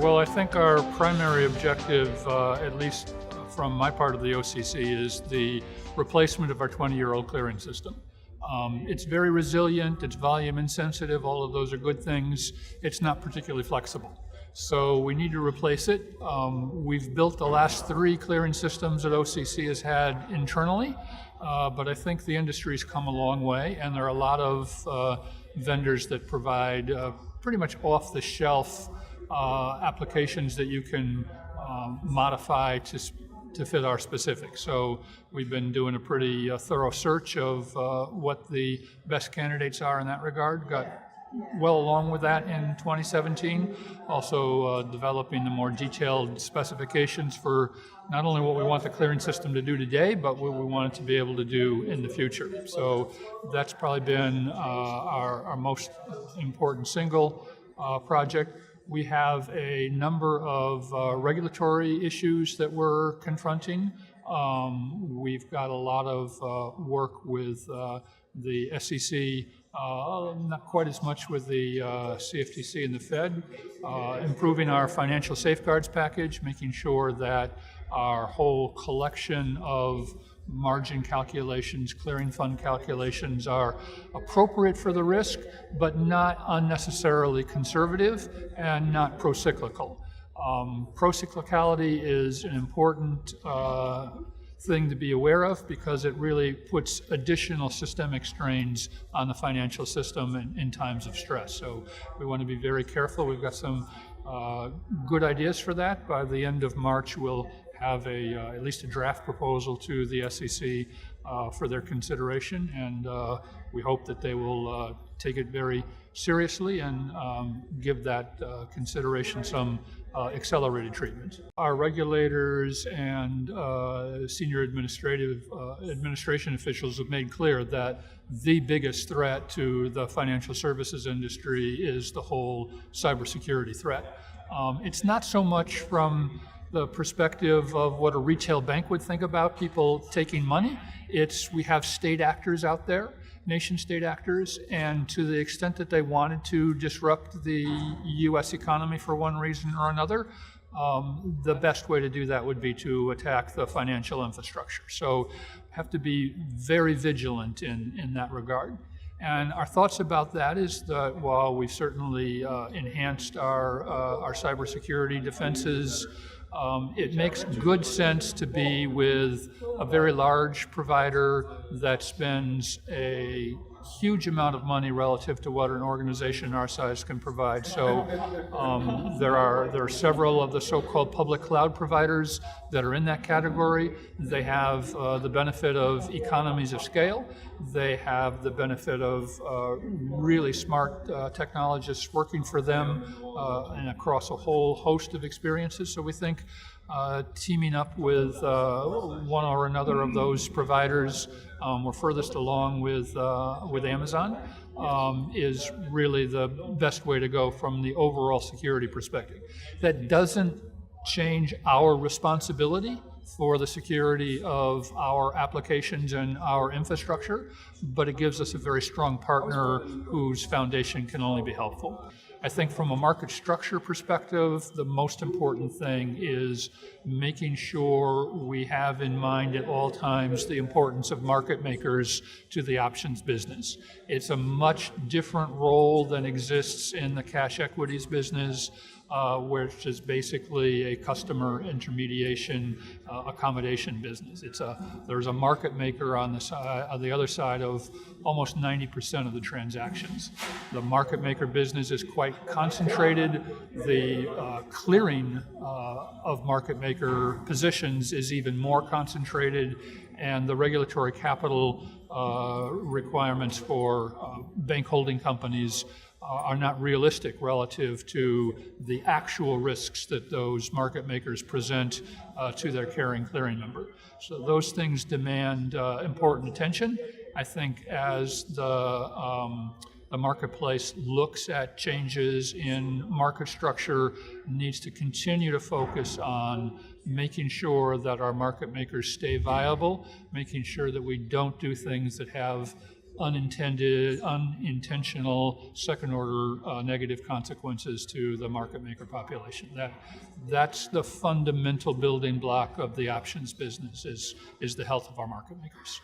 Well, I think our primary objective, at least from my part of the OCC, is the replacement of our 20-year-old clearing system. It's very resilient, it's volume insensitive, all of those are good things. It's not particularly flexible. So we need to replace it. We've built the last 3 clearing systems that OCC has had internally, but I think the industry's come a long way, and there are a lot of vendors that provide pretty much off-the-shelf applications that you can modify to fit our specifics. So we've been doing a pretty thorough search of what the best candidates are in that regard. Got well along with that in 2017. Also developing the more detailed specifications for not only what we want the clearing system to do today, but what we want it to be able to do in the future. So that's probably been our most important single project. We have a number of regulatory issues that we're confronting. We've got a lot of work with the SEC, not quite as much with the CFTC and the Fed, improving our financial safeguards package, making sure that our whole collection of margin calculations, clearing fund calculations are appropriate for the risk, but not unnecessarily conservative and not pro-cyclical. Pro-cyclicality is an important thing to be aware of because it really puts additional systemic strains on the financial system in times of stress. So we want to be very careful. We've got some good ideas for that. By the end of March, we'll have at least a draft proposal to the SEC for their consideration, and we hope that they will take it very seriously and give that consideration some accelerated treatment. Our regulators and senior administration officials have made clear that the biggest threat to the financial services industry is the whole cybersecurity threat. It's not so much from the perspective of what a retail bank would think about people taking money. It's we have state actors out there, nation state actors, and to the extent that they wanted to disrupt the US economy for one reason or another, the best way to do that would be to attack the financial infrastructure. So have to be very vigilant in that regard. And our thoughts about that is that while we've certainly enhanced our cybersecurity defenses, it makes good sense to be with a very large provider that spends a huge amount of money relative to what an organization our size can provide. So there are several of the so-called public cloud providers that are in that category. They have the benefit of economies of scale. They have the benefit of really smart technologists working for them and across a whole host of experiences. So we think teaming up with one or another of those providers, we're furthest along with Amazon, is really the best way to go from the overall security perspective. That doesn't change our responsibility for the security of our applications and our infrastructure, but it gives us a very strong partner whose foundation can only be helpful. I think from a market structure perspective, the most important thing is making sure we have in mind at all times the importance of market makers to the options business. It's a much different role than exists in the cash equities business, which is basically a customer intermediation accommodation business. There's a market maker on the other side of almost 90% of the transactions. The market maker business is quite concentrated. The clearing of market maker positions is even more concentrated, and the regulatory capital requirements for bank holding companies are not realistic relative to the actual risks that those market makers present to their carrying clearing member. So those things demand important attention. I think as the marketplace looks at changes in market structure, needs to continue to focus on making sure that our market makers stay viable, making sure that we don't do things that have unintentional second-order negative consequences to the market maker population. That's the fundamental building block of the options business is the health of our market makers.